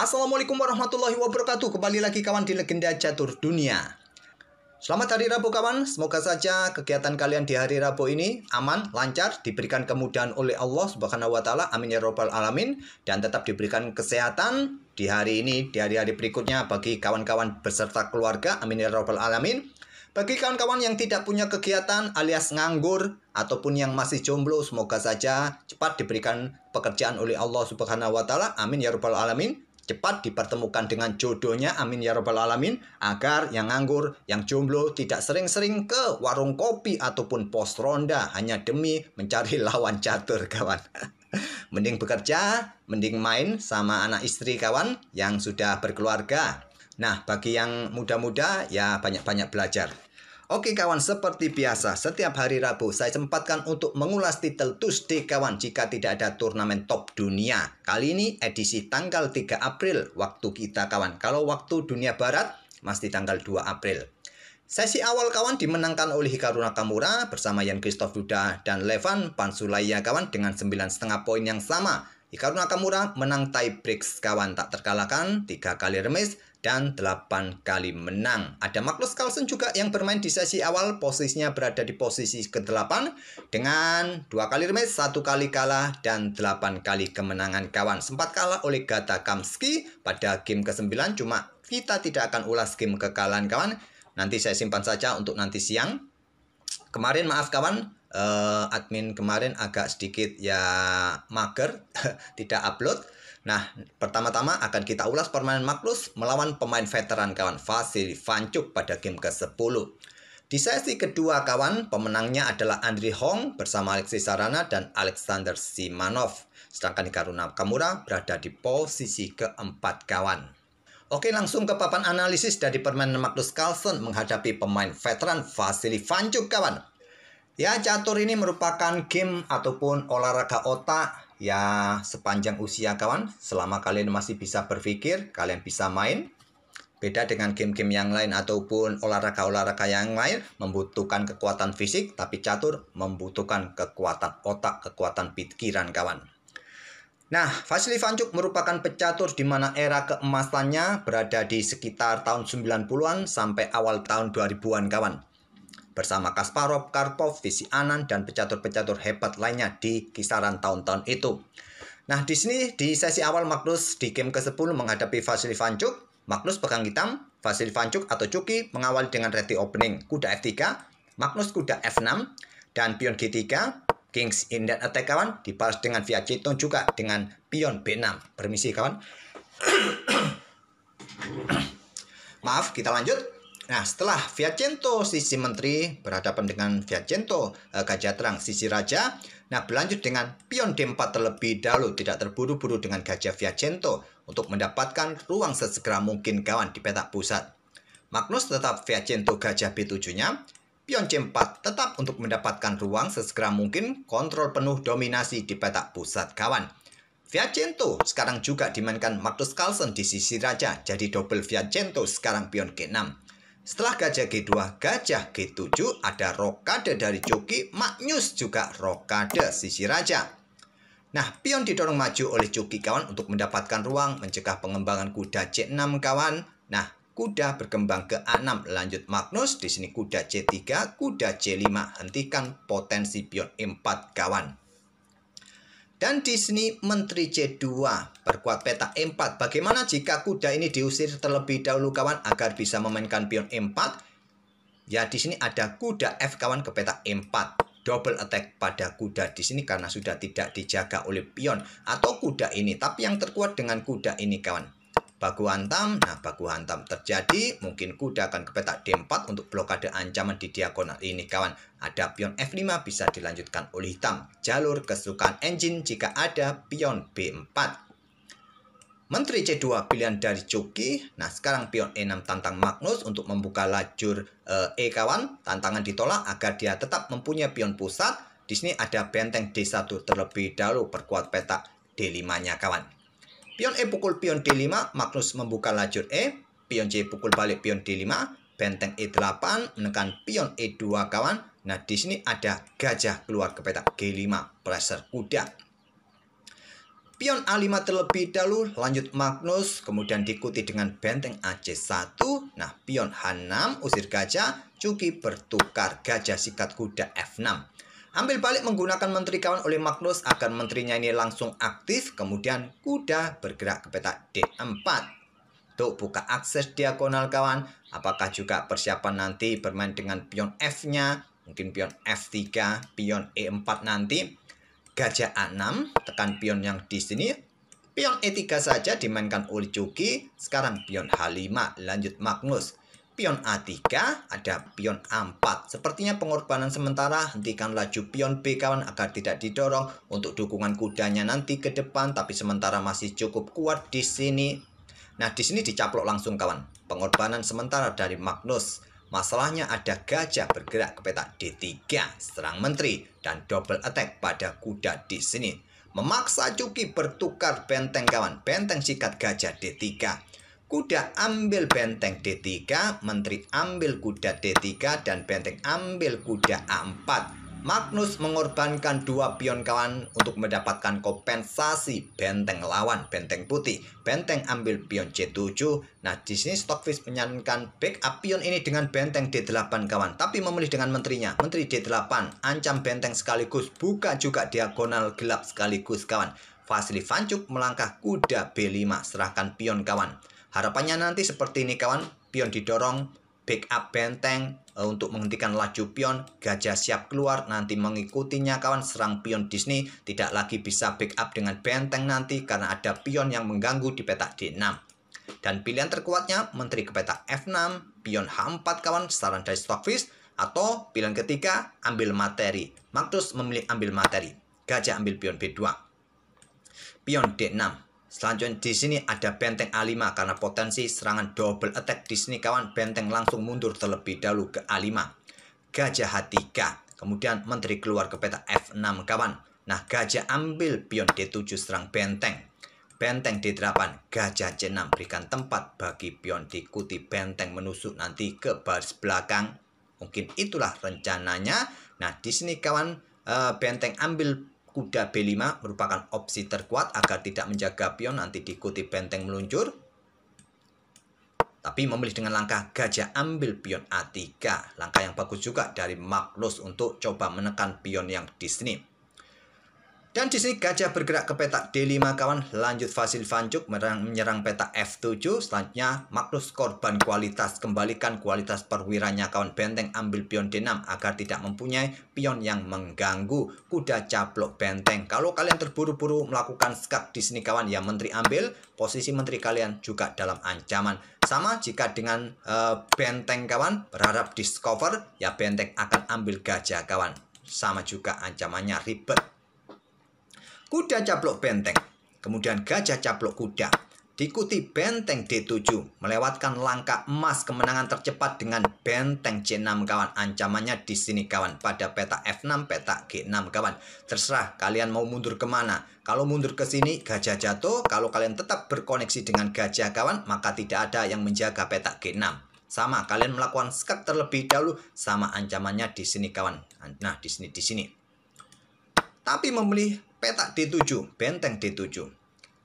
Assalamualaikum warahmatullahi wabarakatuh. Kembali lagi kawan di Legenda Catur Dunia. Selamat hari Rabu kawan. Semoga saja kegiatan kalian di hari Rabu ini aman, lancar, diberikan kemudahan oleh Allah Subhanahu wa taala. Amin ya rabbal alamin, dan tetap diberikan kesehatan di hari ini, di hari-hari berikutnya bagi kawan-kawan beserta keluarga. Amin ya rabbal alamin. Bagi kawan-kawan yang tidak punya kegiatan alias nganggur ataupun yang masih jomblo, semoga saja cepat diberikan pekerjaan oleh Allah Subhanahu wa taala. Amin ya rabbal alamin. Cepat dipertemukan dengan jodohnya, amin ya rabbal alamin, agar yang nganggur, yang jomblo tidak sering-sering ke warung kopi ataupun pos ronda hanya demi mencari lawan catur kawan. Mending bekerja, mending main sama anak istri kawan yang sudah berkeluarga. Nah, bagi yang muda-muda ya banyak-banyak belajar. Oke kawan, seperti biasa, setiap hari Rabu saya sempatkan untuk mengulas titel Tuesday kawan jika tidak ada turnamen top dunia. Kali ini edisi tanggal 3 April waktu kita kawan. Kalau waktu dunia barat, masih tanggal 2 April. Sesi awal kawan dimenangkan oleh Hikaru Nakamura bersama Yan Christoph Duda dan Levan Pansulaya kawan dengan 9,5 poin yang sama. Hikaru Nakamura menang tie breaks kawan, tak terkalahkan, 3 kali remis dan 8 kali menang. Ada Magnus Carlsen juga yang bermain di sesi awal, posisinya berada di posisi ke-8 dengan 2 kali remis, 1 kali kalah dan 8 kali kemenangan kawan. Sempat kalah oleh Gata Kamsky pada game ke-9, cuma kita tidak akan ulas game kekalahan kawan. Nanti saya simpan saja untuk nanti siang. Kemarin maaf kawan, admin kemarin agak sedikit ya mager, tidak upload. Nah, pertama-tama akan kita ulas permainan Magnus melawan pemain veteran kawan, Vasily Vanchuk pada game ke-10. Di sesi kedua kawan, pemenangnya adalah Andriy Hong bersama Alexei Sarana dan Alexander Simanov. Sedangkan Hikaru Nakamura berada di posisi keempat kawan. Oke, langsung ke papan analisis dari permainan Magnus Carlsen menghadapi pemain veteran Vasily Vanchuk kawan. Ya, catur ini merupakan game ataupun olahraga otak ya sepanjang usia kawan. Selama kalian masih bisa berpikir, kalian bisa main. Beda dengan game-game yang lain ataupun olahraga-olahraga yang lain membutuhkan kekuatan fisik, tapi catur membutuhkan kekuatan otak, kekuatan pikiran kawan. Nah, Vasily Vanchuk merupakan pecatur di mana era keemasannya berada di sekitar tahun 90-an sampai awal tahun 2000-an kawan. Bersama Kasparov, Karpov, Vishy Anand, dan pecatur-pecatur hebat lainnya di kisaran tahun-tahun itu. Nah, di sini di sesi awal Magnus di game ke-10 menghadapi Vasily Vanchuk. Magnus pegang hitam, Vasily Vanchuk atau Chucky mengawali dengan ready opening kuda F3, Magnus kuda F6, dan pion G3, Kings Indian Attack kawan, dibalas dengan Fianchetto juga dengan pion B6. Permisi kawan. Maaf, kita lanjut. Nah, setelah Fianchetto sisi menteri berhadapan dengan Fianchetto gajah terang sisi raja. Nah, berlanjut dengan pion D4 terlebih dahulu, tidak terburu-buru dengan gajah Fianchetto untuk mendapatkan ruang sesegera mungkin kawan di petak pusat. Magnus tetap Fianchetto gajah B7-nya. Pion C4 tetap untuk mendapatkan ruang sesegera mungkin, kontrol penuh dominasi di petak pusat kawan. Fianchetto sekarang juga dimainkan Magnus Carlsen di sisi raja, jadi double Fianchetto sekarang pion G6. Setelah gajah G2, gajah G7, ada rokade dari Chucky, Magnus juga rokade sisi raja. Nah, pion didorong maju oleh Chucky kawan untuk mendapatkan ruang mencegah pengembangan kuda C6 kawan. Nah, kuda berkembang ke A6, lanjut Magnus, di sini kuda C3, kuda C5, hentikan potensi pion E4 kawan. Dan di sini menteri C2 perkuat peta E4. Bagaimana jika kuda ini diusir terlebih dahulu kawan agar bisa memainkan pion E4? Ya, di sini ada kuda F kawan ke peta E4. Double attack pada kuda di sini karena sudah tidak dijaga oleh pion atau kuda ini. Tapi yang terkuat dengan kuda ini kawan. Baku hantam, nah baku hantam terjadi, mungkin kuda akan ke peta D4 untuk blokade ancaman di diagonal ini kawan. Ada pion F5 bisa dilanjutkan oleh hitam. Jalur kesukaan engine jika ada pion B4. Menteri C2 pilihan dari Chucky. Nah, sekarang pion E6 tantang Magnus untuk membuka lajur E kawan. Tantangan ditolak agar dia tetap mempunyai pion pusat. Di sini ada benteng D1 terlebih dahulu perkuat peta D5-nya kawan. Pion E pukul pion D5, Magnus membuka lajur E. Pion C pukul balik pion D5, benteng E8 menekan pion E2 kawan. Nah, di sini ada gajah keluar ke peta G5, pressure kuda. Pion A5 terlebih dahulu, lanjut Magnus, kemudian diikuti dengan benteng AC1. Nah, pion H6, usir gajah, Cuki bertukar, gajah sikat kuda F6. Ambil balik menggunakan menteri kawan oleh Magnus agar menterinya ini langsung aktif, kemudian kuda bergerak ke peta D4. Untuk buka akses diagonal kawan, apakah juga persiapan nanti bermain dengan pion F-nya, mungkin pion F3, pion E4 nanti. Gajah A6, tekan pion yang di sini. Pion E3 saja dimainkan oleh Cuki. Sekarang pion H5, lanjut Magnus. Pion A3, ada pion A4. Sepertinya pengorbanan sementara, hentikan laju pion B kawan agar tidak didorong untuk dukungan kudanya nanti ke depan, tapi sementara masih cukup kuat di sini. Nah, di sini dicaplok langsung kawan. Pengorbanan sementara dari Magnus. Masalahnya ada gajah bergerak ke peta D3, serang menteri, dan double attack pada kuda di sini. Memaksa Cuki bertukar benteng kawan, benteng sikat gajah D3. Kuda ambil benteng D3, menteri ambil kuda D3, dan benteng ambil kuda A4. Magnus mengorbankan 2 pion kawan untuk mendapatkan kompensasi benteng lawan, benteng putih. Benteng ambil pion C7. Nah, di sini Stockfish menyarankan backup pion ini dengan benteng D8 kawan, tapi memilih dengan menterinya. Menteri D8, ancam benteng sekaligus, buka juga diagonal gelap sekaligus kawan. Vasily Vanchuk melangkah kuda B5, serahkan pion kawan. Harapannya nanti seperti ini kawan, pion didorong, backup benteng untuk menghentikan laju pion, gajah siap keluar, nanti mengikutinya kawan, serang pion di sini, tidak lagi bisa backup dengan benteng nanti karena ada pion yang mengganggu di peta D6. Dan pilihan terkuatnya menteri ke peta F6, pion H4 kawan, saran dari Stockfish, atau pilihan ketiga ambil materi. Magnus memilih ambil materi, gajah ambil pion B2. Pion D6. Selanjutnya di sini ada benteng A5 karena potensi serangan double attack di sini kawan, benteng langsung mundur terlebih dahulu ke A5. Gajah H3, kemudian menteri keluar ke peta F6 kawan. Nah, gajah ambil pion D7 serang benteng. Benteng D8, gajah C6 berikan tempat bagi pion diikuti benteng menusuk nanti ke baris belakang. Mungkin itulah rencananya. Nah, di sini kawan, benteng ambil kuda B5 merupakan opsi terkuat agar tidak menjaga pion nanti diikuti benteng meluncur. Tapi memilih dengan langkah gajah ambil pion A3. Langkah yang bagus juga dari Magnus untuk coba menekan pion yang di sini. Dan di sini gajah bergerak ke peta D5 kawan, lanjut Vasily Vanchuk menyerang peta F7. Selanjutnya Magnus korban kualitas, kembalikan kualitas perwiranya kawan, benteng ambil pion D6 agar tidak mempunyai pion yang mengganggu. Kuda caplok benteng. Kalau kalian terburu-buru melakukan skak di sini kawan, ya menteri ambil, posisi menteri kalian juga dalam ancaman. Sama jika dengan benteng kawan, berharap discover, ya benteng akan ambil gajah kawan. Sama juga ancamannya ribet. Kuda caplok benteng, kemudian gajah caplok kuda, diikuti benteng D7, melewatkan langkah emas kemenangan tercepat dengan benteng C6 kawan. Ancamannya di sini kawan, pada peta F6, peta G6 kawan. Terserah kalian mau mundur kemana. Kalau mundur ke sini gajah jatuh, kalau kalian tetap berkoneksi dengan gajah kawan, maka tidak ada yang menjaga peta G6. Sama, kalian melakukan skak terlebih dahulu, sama ancamannya di sini kawan. Nah, di sini. Tapi memilih peta D7, benteng D7.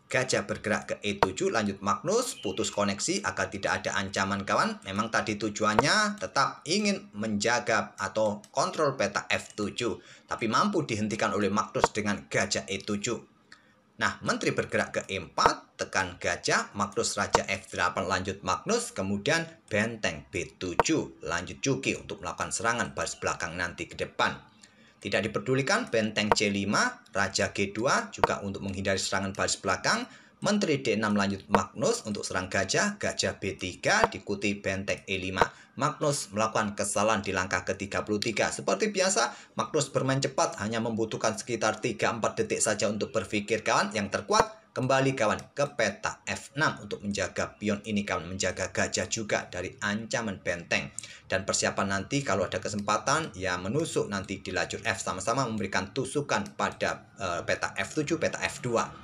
Gajah bergerak ke E7, lanjut Magnus, putus koneksi agar tidak ada ancaman kawan. Memang tadi tujuannya tetap ingin menjaga atau kontrol peta F7, tapi mampu dihentikan oleh Magnus dengan gajah E7. Nah, menteri bergerak ke E4, tekan gajah, Magnus raja F8, lanjut Magnus, kemudian benteng B7, lanjut Cuki untuk melakukan serangan baris belakang nanti ke depan. Tidak diperdulikan benteng C5, raja G2 juga untuk menghindari serangan baris belakang. Menteri D6 lanjut Magnus untuk serang gajah, gajah B3 diikuti benteng E5. Magnus melakukan kesalahan di langkah ke-33. Seperti biasa, Magnus bermain cepat, hanya membutuhkan sekitar 3-4 detik saja untuk berpikir kawan. Yang terkuat, kembali kawan ke peta F6 untuk menjaga pion ini kawan, menjaga gajah juga dari ancaman benteng. Dan persiapan nanti kalau ada kesempatan ya menusuk nanti di lajur F, sama-sama memberikan tusukan pada peta F7, peta F2.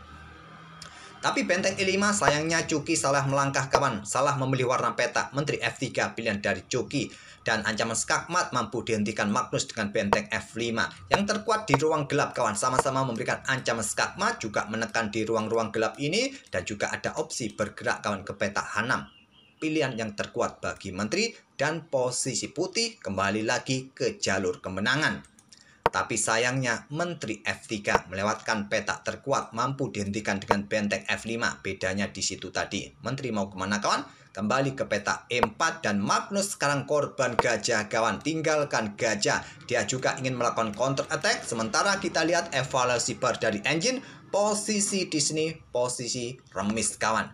Tapi benteng E5 sayangnya Cuki salah melangkah kawan, salah memilih warna petak. Menteri F3 pilihan dari Cuki. Dan ancaman skakmat mampu dihentikan Magnus dengan benteng F5. Yang terkuat di ruang gelap kawan, sama-sama memberikan ancaman skakmat, juga menekan di ruang-ruang gelap ini. Dan juga ada opsi bergerak kawan ke petak H6. Pilihan yang terkuat bagi Menteri, dan posisi putih kembali lagi ke jalur kemenangan. Tapi sayangnya Menteri F3 melewatkan petak terkuat, mampu dihentikan dengan benteng F5. Bedanya di situ tadi. Menteri mau kemana kawan? Kembali ke petak E4 dan Magnus sekarang korban gajah kawan. Tinggalkan gajah. Dia juga ingin melakukan counter attack. Sementara kita lihat evaluasi bar dari engine. Posisi di sini posisi remis kawan.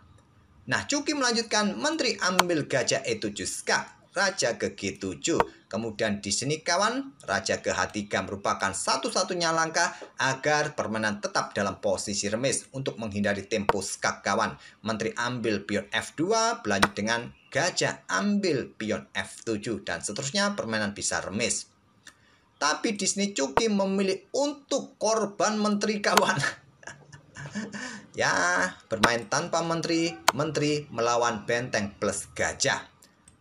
Nah, Cuki melanjutkan, Menteri ambil gajah E7 skak. Raja ke G7. Kemudian di sini kawan, Raja ke H3 merupakan satu-satunya langkah agar permainan tetap dalam posisi remis untuk menghindari tempo skak kawan. Menteri ambil pion F2, berlanjut dengan gajah ambil pion F7 dan seterusnya permainan bisa remis. Tapi di sini Cuki memilih untuk korban Menteri kawan. Ya, bermain tanpa menteri, menteri melawan benteng plus gajah.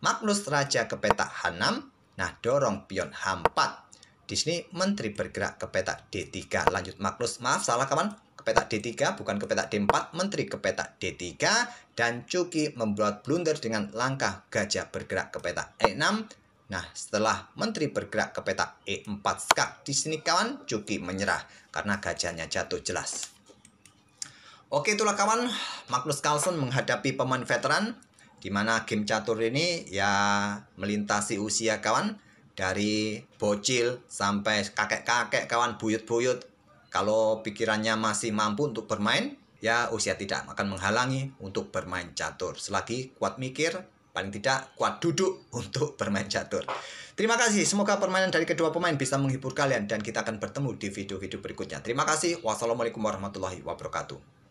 Magnus Raja ke petak H6, nah dorong pion H4. Di sini menteri bergerak ke petak D3, lanjut Magnus, maaf salah kawan, ke petak D3 bukan ke petak D4, menteri ke petak D3 dan Cuki membuat blunder dengan langkah gajah bergerak ke petak E6. Nah, setelah menteri bergerak ke petak E4 skak, di sini kawan Cuki menyerah karena gajahnya jatuh jelas. Oke, itulah kawan, Magnus Carlsen menghadapi pemain veteran, di mana game catur ini ya melintasi usia kawan, dari bocil sampai kakek-kakek kawan, buyut-buyut. Kalau pikirannya masih mampu untuk bermain, ya usia tidak akan menghalangi untuk bermain catur. Selagi kuat mikir, paling tidak kuat duduk untuk bermain catur. Terima kasih, semoga permainan dari kedua pemain bisa menghibur kalian dan kita akan bertemu di video-video berikutnya. Terima kasih, wassalamualaikum warahmatullahi wabarakatuh.